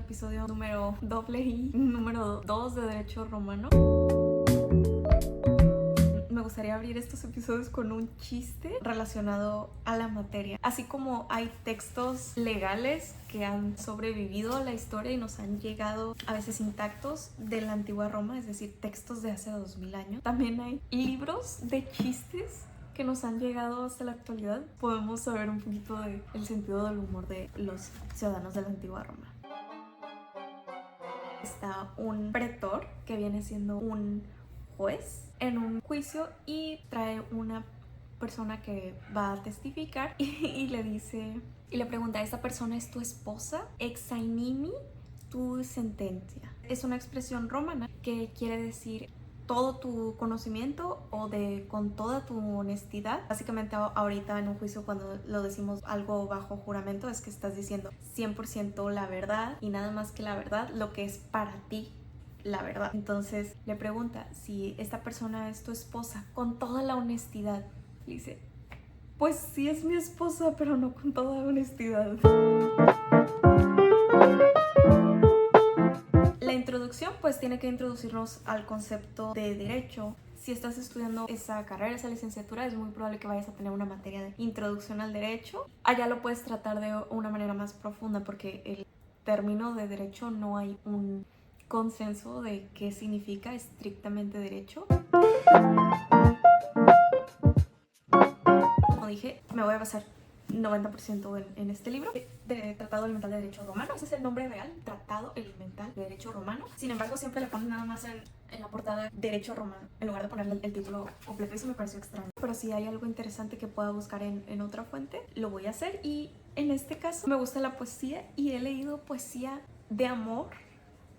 episodio número número 2 de Derecho Romano. Me gustaría abrir estos episodios con un chiste relacionado a la materia. Así como hay textos legales que han sobrevivido a la historia y nos han llegado a veces intactos de la antigua Roma, es decir, textos de hace 2000 años, también hay libros de chistes que nos han llegado hasta la actualidad. Podemos saber un poquito del sentido del humor de los ciudadanos de la antigua Roma. Está un pretor, que viene siendo un juez, en un juicio y trae una persona que va a testificar y le pregunta: ¿esta persona es tu esposa? Exainimi tu sentencia. Es una expresión romana que quiere decir todo tu conocimiento o con toda tu honestidad. Básicamente ahorita en un juicio, cuando lo decimos algo bajo juramento, es que estás diciendo 100% la verdad y nada más que la verdad, lo que es para ti la verdad. Entonces le pregunta si esta persona es tu esposa con toda la honestidad. Le dice: pues sí es mi esposa, pero no con toda honestidad. La introducción pues tiene que introducirnos al concepto de derecho. Si estás estudiando esa carrera, esa licenciatura, es muy probable que vayas a tener una materia de introducción al derecho. Allá lo puedes tratar de una manera más profunda, porque el término de derecho no hay un consenso de qué significa estrictamente derecho. Como dije, me voy a basar 90% en este libro de Tratado Elemental de Derecho Romano. Ese es el nombre real, Tratado Elemental de Derecho Romano. Sin embargo, siempre le ponen nada más en la portada Derecho Romano, en lugar de ponerle el título completo. Eso me pareció extraño. Pero si hay algo interesante que pueda buscar en otra fuente, lo voy a hacer. Y en este caso me gusta la poesía y he leído poesía de amor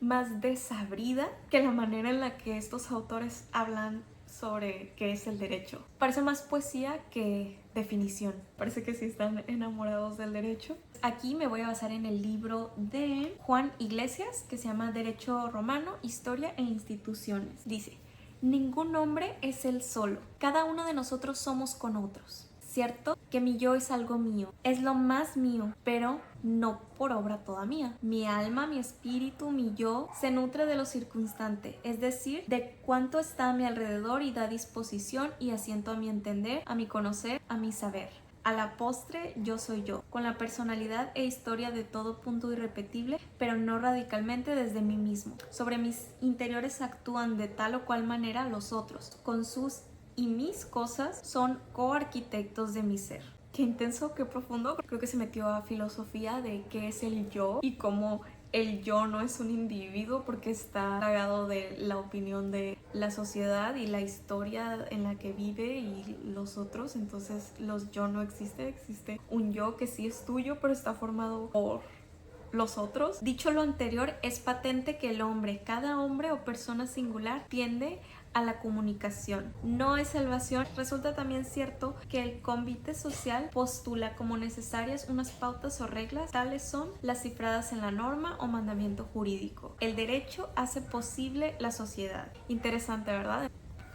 más desabrida que la manera en la que estos autores hablan sobre qué es el derecho. Parece más poesía que definición. Parece que sí están enamorados del derecho. Aquí me voy a basar en el libro de Juan Iglesias, que se llama Derecho Romano, Historia e Instituciones. Dice: ningún hombre es él solo. Cada uno de nosotros somos con otros. Cierto que mi yo es algo mío, es lo más mío, pero no por obra toda mía. Mi alma, mi espíritu, mi yo se nutre de lo circunstante, es decir, de cuánto está a mi alrededor y da disposición y asiento a mi entender, a mi conocer, a mi saber. A la postre, yo soy yo, con la personalidad e historia de todo punto irrepetible, pero no radicalmente desde mí mismo. Sobre mis interiores actúan de tal o cual manera los otros, con sus y mis cosas son coarquitectos de mi ser. Qué intenso, qué profundo. Creo que se metió a filosofía de qué es el yo y cómo el yo no es un individuo, porque está plagado de la opinión de la sociedad y la historia en la que vive y los otros. Entonces los yo no existe, existe un yo que sí es tuyo, pero está formado por los otros. Dicho lo anterior, es patente que el hombre, cada hombre o persona singular, tiende a la comunicación. No hay salvación. Resulta también cierto que el convite social postula como necesarias unas pautas o reglas. Tales son las cifradas en la norma o mandamiento jurídico. El derecho hace posible la sociedad. Interesante, ¿verdad?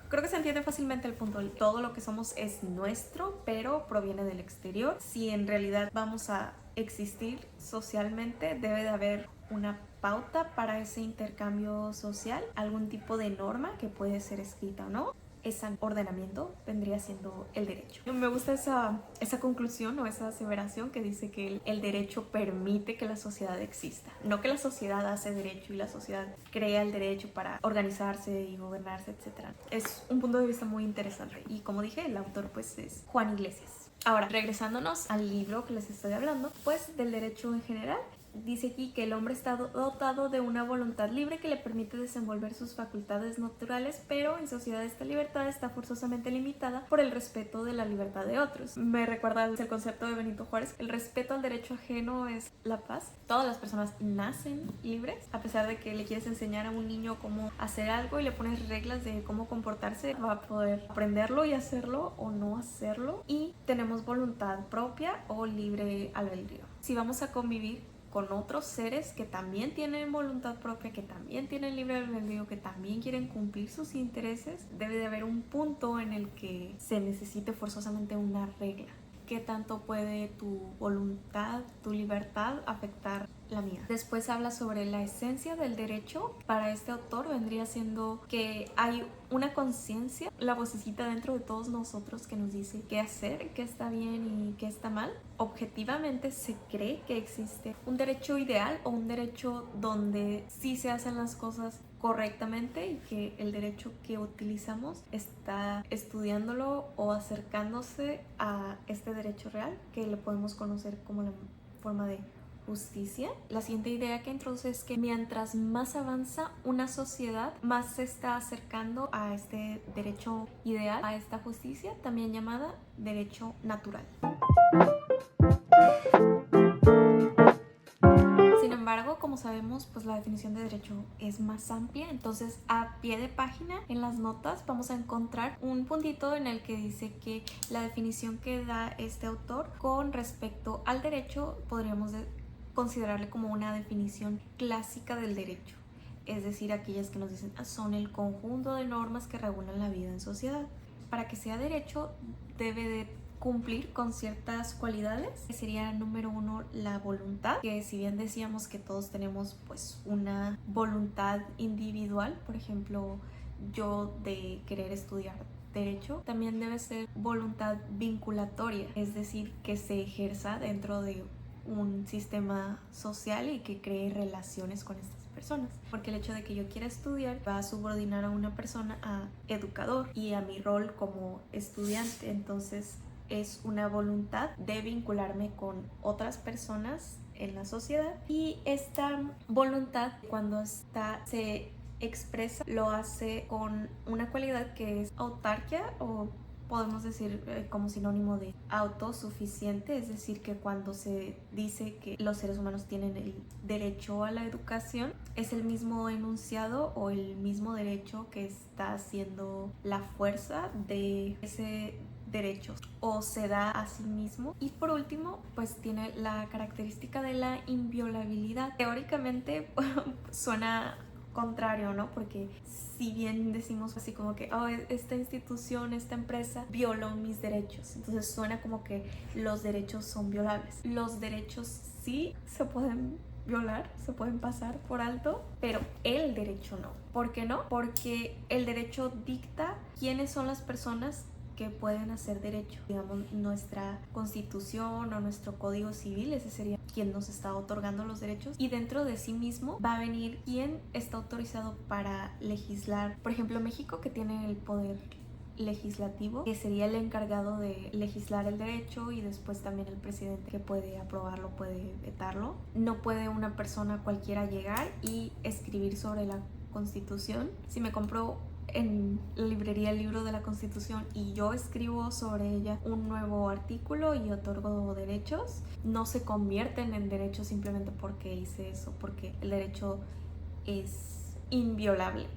Creo que se entiende fácilmente el punto. Todo lo que somos es nuestro, pero proviene del exterior. Si en realidad vamos a existir socialmente, debe de haber una pauta para ese intercambio social, algún tipo de norma que puede ser escrita o no. Ese ordenamiento vendría siendo el derecho. Me gusta esa conclusión o esa aseveración que dice que el derecho permite que la sociedad exista, no que la sociedad hace derecho y la sociedad crea el derecho para organizarse y gobernarse, etc. Es un punto de vista muy interesante y, como dije, el autor pues es Juan Iglesias. Ahora, regresándonos al libro que les estoy hablando, pues del derecho en general, dice aquí que el hombre está dotado de una voluntad libre que le permite desenvolver sus facultades naturales, pero en sociedad esta libertad está forzosamente limitada por el respeto de la libertad de otros. Me recuerda el concepto de Benito Juárez: el respeto al derecho ajeno es la paz. Todas las personas nacen libres, a pesar de que le quieres enseñar a un niño cómo hacer algo y le pones reglas de cómo comportarse, va a poder aprenderlo y hacerlo o no hacerlo, y tenemos voluntad propia o libre albedrío. Si vamos a convivir con otros seres que también tienen voluntad propia, que también tienen libre albedrío, que también quieren cumplir sus intereses, debe de haber un punto en el que se necesite forzosamente una regla. ¿Qué tanto puede tu voluntad, tu libertad afectar la mía. Después habla sobre la esencia del derecho. Para este autor vendría siendo que hay una conciencia, la vocecita dentro de todos nosotros que nos dice qué hacer, qué está bien y qué está mal. Objetivamente se cree que existe un derecho ideal o un derecho donde sí se hacen las cosas correctamente y que el derecho que utilizamos está estudiándolo o acercándose a este derecho real que le podemos conocer como la forma de justicia. La siguiente idea que introduce es que mientras más avanza una sociedad, más se está acercando a este derecho ideal, a esta justicia, también llamada derecho natural. Sin embargo, como sabemos, pues la definición de derecho es más amplia, entonces a pie de página en las notas vamos a encontrar un puntito en el que dice que la definición que da este autor con respecto al derecho podríamos considerarle como una definición clásica del derecho, es decir, aquellas que nos dicen son el conjunto de normas que regulan la vida en sociedad. Para que sea derecho debe de cumplir con ciertas cualidades, que sería número 1 la voluntad, que si bien decíamos que todos tenemos pues una voluntad individual, por ejemplo yo de querer estudiar derecho, también debe ser voluntad vinculatoria, es decir, que se ejerza dentro de un sistema social y que cree relaciones con estas personas, porque el hecho de que yo quiera estudiar va a subordinar a una persona a educador y a mi rol como estudiante, entonces es una voluntad de vincularme con otras personas en la sociedad y esta voluntad cuando se expresa lo hace con una cualidad que es autarquia o podemos decir como sinónimo de autosuficiente, es decir, que cuando se dice que los seres humanos tienen el derecho a la educación, es el mismo enunciado o el mismo derecho que está haciendo la fuerza de ese derecho o se da a sí mismo. Y por último, pues tiene la característica de la inviolabilidad. Teóricamente suena contrario, ¿no? Porque si bien decimos así como que esta institución, esta empresa violó mis derechos, entonces suena como que los derechos son violables. Los derechos sí se pueden violar, se pueden pasar por alto, pero el derecho no. ¿Por qué no? Porque el derecho dicta quiénes son las personas que pueden hacer derecho. Digamos, nuestra constitución o nuestro código civil, ese sería quien nos está otorgando los derechos, y dentro de sí mismo va a venir quién está autorizado para legislar. Por ejemplo, México, que tiene el poder legislativo, que sería el encargado de legislar el derecho, y después también el presidente que puede aprobarlo, puede vetarlo. No puede una persona cualquiera llegar y escribir sobre la constitución. Si me compro en la librería el libro de la Constitución y yo escribo sobre ella un nuevo artículo y otorgo derechos, no se convierten en derechos simplemente porque hice eso, porque el derecho es inviolable.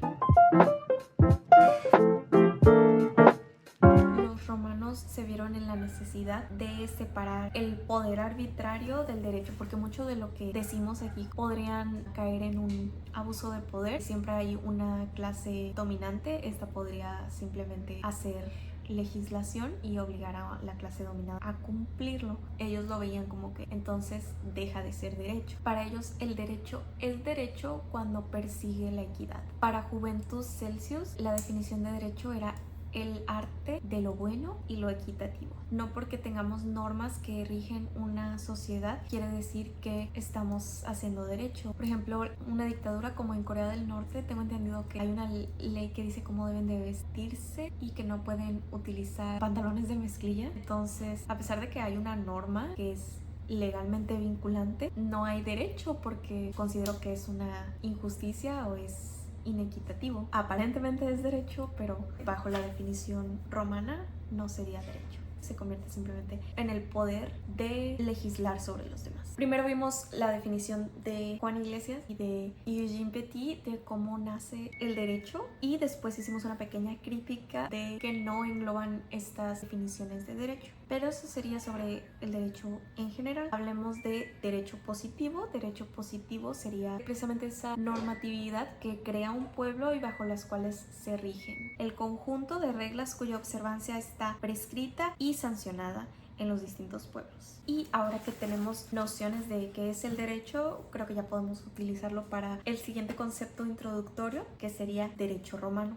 Los romanos se vieron en la necesidad de separar el poder arbitrario del derecho, porque mucho de lo que decimos aquí podrían caer en un abuso de poder. Siempre hay una clase dominante, esta podría simplemente hacer legislación y obligar a la clase dominada a cumplirlo. Ellos lo veían como que entonces deja de ser derecho. Para ellos el derecho es derecho cuando persigue la equidad. Para Juventus Celsius la definición de derecho era el arte de lo bueno y lo equitativo. No porque tengamos normas que rigen una sociedad quiere decir que estamos haciendo derecho. Por ejemplo, una dictadura como en Corea del Norte, tengo entendido que hay una ley que dice cómo deben de vestirse y que no pueden utilizar pantalones de mezclilla. Entonces, a pesar de que hay una norma que es legalmente vinculante, no hay derecho porque considero que es una injusticia o es inequitativo. Aparentemente es derecho, pero bajo la definición romana no sería derecho. Se convierte simplemente en el poder de legislar sobre los demás. Primero vimos la definición de Juan Iglesias y de Eugene Petit de cómo nace el derecho, y después hicimos una pequeña crítica de que no engloban estas definiciones de derecho. Pero eso sería sobre el derecho en general. Hablemos de derecho positivo. Derecho positivo sería precisamente esa normatividad que crea un pueblo y bajo las cuales se rigen. El conjunto de reglas cuya observancia está prescrita y sancionada. en los distintos pueblos. Y ahora que tenemos nociones de qué es el derecho, creo que ya podemos utilizarlo para el siguiente concepto introductorio, que sería derecho romano.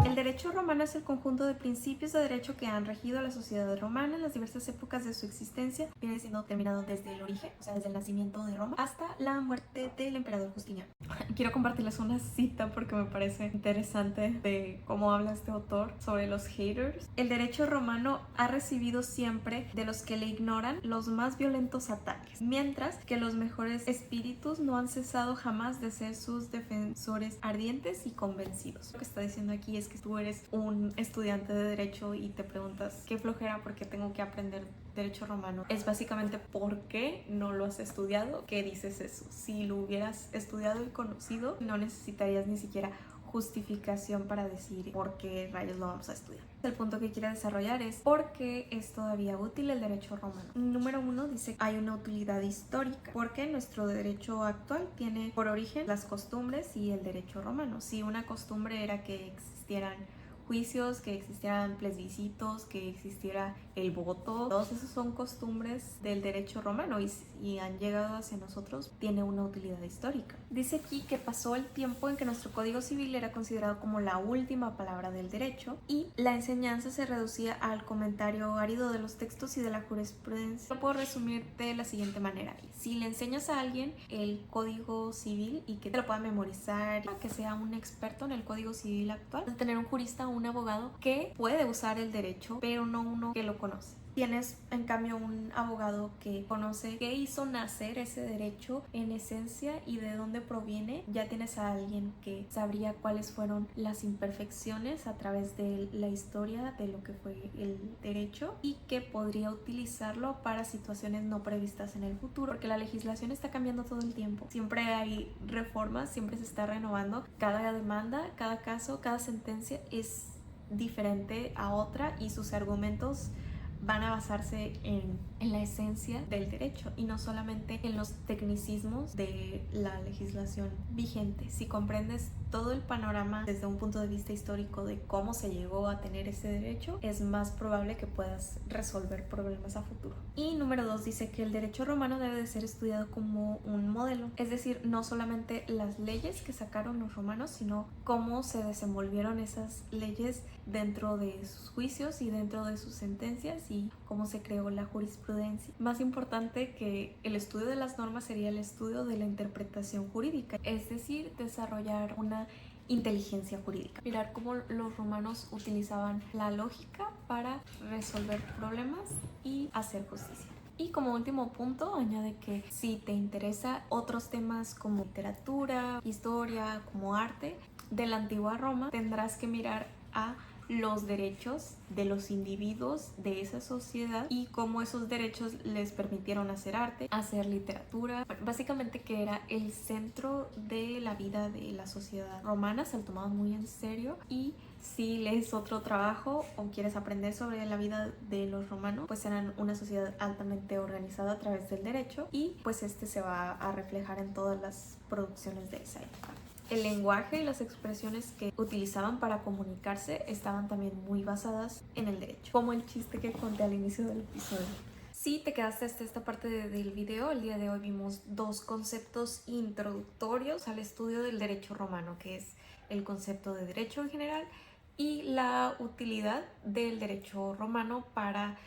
El derecho romano es el conjunto de principios de derecho que han regido a la sociedad romana en las diversas épocas de su existencia. Viene siendo terminado desde el origen, o sea, desde el nacimiento de Roma, hasta la muerte del emperador Justiniano. Quiero compartirles una cita porque me parece interesante de cómo habla este autor sobre los haters. El derecho romano ha recibido siempre de los que le ignoran los más violentos ataques, mientras que los mejores espíritus no han cesado jamás de ser sus defensores ardientes y convencidos. Lo que está diciendo aquí es que tú eres un estudiante de derecho y te preguntas qué flojera porque tengo que aprender derecho romano. Es básicamente por qué no lo has estudiado que dices eso. Si lo hubieras estudiado y conocido, no necesitarías ni siquiera justificación para decir por qué rayos lo vamos a estudiar. El punto que quiere desarrollar es por qué es todavía útil el derecho romano. Número 1 dice que hay una utilidad histórica porque nuestro derecho actual tiene por origen las costumbres y el derecho romano. Si una costumbre era que existieran juicios, que existieran plebiscitos, que existiera el voto, todos esos son costumbres del derecho romano y han llegado hacia nosotros, tiene una utilidad histórica. Dice aquí que pasó el tiempo en que nuestro código civil era considerado como la última palabra del derecho y la enseñanza se reducía al comentario árido de los textos y de la jurisprudencia. Lo puedo resumir de la siguiente manera: si le enseñas a alguien el código civil y que te lo pueda memorizar, que sea un experto en el código civil actual, vas a tener un jurista, un abogado que puede usar el derecho, pero no uno que lo conoce. Tienes en cambio un abogado que conoce qué hizo nacer ese derecho en esencia y de dónde proviene. Ya tienes a alguien que sabría cuáles fueron las imperfecciones a través de la historia de lo que fue el derecho y que podría utilizarlo para situaciones no previstas en el futuro, porque la legislación está cambiando todo el tiempo. Siempre hay reformas, siempre se está renovando. Cada demanda, cada caso, cada sentencia es diferente a otra y sus argumentos van a basarse en la esencia del derecho y no solamente en los tecnicismos de la legislación vigente. Si comprendes todo el panorama desde un punto de vista histórico de cómo se llegó a tener ese derecho, es más probable que puedas resolver problemas a futuro. Y número 2 dice que el derecho romano debe de ser estudiado como un modelo, es decir, no solamente las leyes que sacaron los romanos, sino cómo se desenvolvieron esas leyes dentro de sus juicios y dentro de sus sentencias y cómo se creó la jurisprudencia. Más importante que el estudio de las normas sería el estudio de la interpretación jurídica, es decir, desarrollar una inteligencia jurídica. Mirar cómo los romanos utilizaban la lógica para resolver problemas y hacer justicia. Y como último punto, añade que si te interesa otros temas como literatura, historia, como arte de la antigua Roma, tendrás que mirar a los derechos de los individuos de esa sociedad y cómo esos derechos les permitieron hacer arte, hacer literatura, básicamente que era el centro de la vida de la sociedad romana. Se lo tomaban muy en serio y si lees otro trabajo o quieres aprender sobre la vida de los romanos, pues eran una sociedad altamente organizada a través del derecho y pues este se va a reflejar en todas las producciones de esa época. El lenguaje y las expresiones que utilizaban para comunicarse estaban también muy basadas en el derecho, como el chiste que conté al inicio del episodio. Si te quedaste hasta esta parte del video, el día de hoy vimos dos conceptos introductorios al estudio del derecho romano, que es el concepto de derecho en general y la utilidad del derecho romano para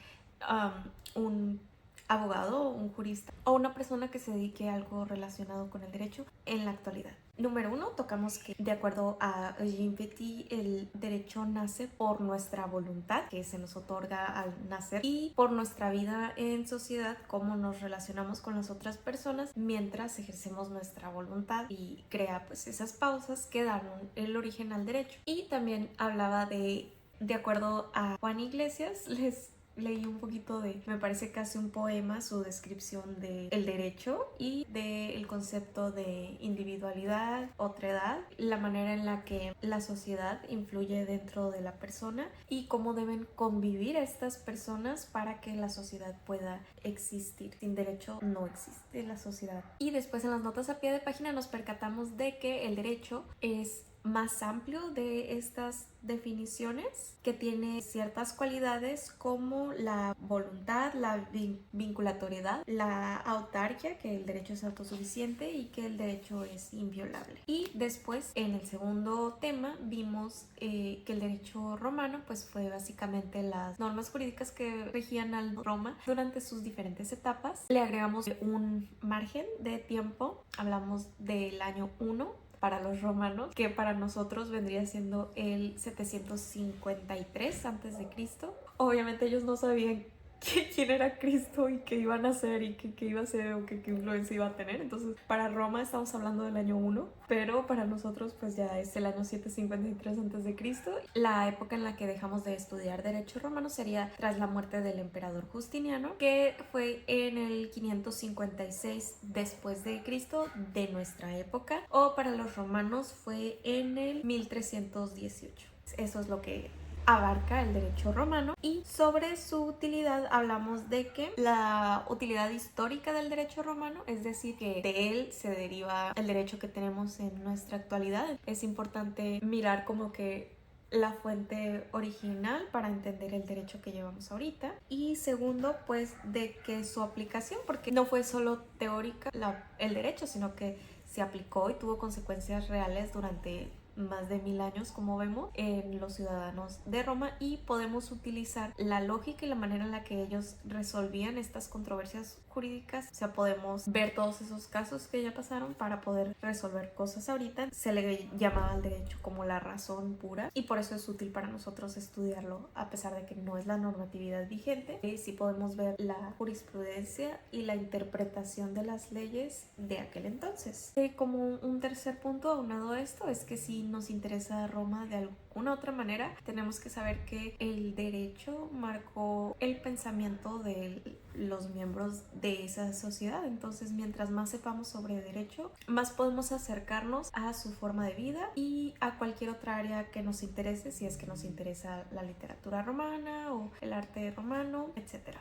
un abogado, un jurista o una persona que se dedique a algo relacionado con el derecho en la actualidad. Número 1, tocamos que de acuerdo a Eugene Petit, el derecho nace por nuestra voluntad que se nos otorga al nacer y por nuestra vida en sociedad, cómo nos relacionamos con las otras personas mientras ejercemos nuestra voluntad y crea pues esas pausas que dan el origen al derecho. Y también hablaba de acuerdo a Juan Iglesias, les leí un poquito me parece casi un poema, su descripción del derecho y del concepto de individualidad, otredad, la manera en la que la sociedad influye dentro de la persona y cómo deben convivir estas personas para que la sociedad pueda existir. Sin derecho no existe la sociedad. Y después en las notas a pie de página nos percatamos de que el derecho es más amplio de estas definiciones, que tiene ciertas cualidades como la voluntad, la vinculatoriedad, la autarquia, que el derecho es autosuficiente y que el derecho es inviolable. Y después, en el segundo tema, vimos que el derecho romano pues fue básicamente las normas jurídicas que regían al Roma durante sus diferentes etapas. Le agregamos un margen de tiempo, hablamos del año 1 para los romanos, que para nosotros vendría siendo el 753 antes de Cristo. Obviamente ellos no sabían quién era Cristo y qué iban a hacer y qué iba a hacer o qué influencia iba a tener. Entonces, para Roma estamos hablando del año 1, pero para nosotros pues ya es el año 753 antes de Cristo. La época en la que dejamos de estudiar derecho romano sería tras la muerte del emperador Justiniano, que fue en el 556 después de Cristo de nuestra época, o para los romanos fue en el 1318. Eso es lo que abarca el derecho romano. Y sobre su utilidad hablamos de que la utilidad histórica del derecho romano, es decir, que de él se deriva el derecho que tenemos en nuestra actualidad. Es importante mirar como que la fuente original para entender el derecho que llevamos ahorita. Y segundo, pues de que su aplicación, porque no fue solo teórica el derecho, sino que se aplicó y tuvo consecuencias reales durante más de 1000 años, como vemos, en los ciudadanos de Roma, y podemos utilizar la lógica y la manera en la que ellos resolvían estas controversias jurídicas. O sea, podemos ver todos esos casos que ya pasaron para poder resolver cosas ahorita. Se le llamaba al derecho como la razón pura, y por eso es útil para nosotros estudiarlo, a pesar de que no es la normatividad vigente. Sí podemos ver la jurisprudencia y la interpretación de las leyes de aquel entonces. Como un tercer punto aunado a esto es que si nos interesa Roma de alguna otra manera, tenemos que saber que el derecho marcó el pensamiento de los miembros de esa sociedad. Entonces, mientras más sepamos sobre derecho, más podemos acercarnos a su forma de vida y a cualquier otra área que nos interese, si es que nos interesa la literatura romana o el arte romano, etc.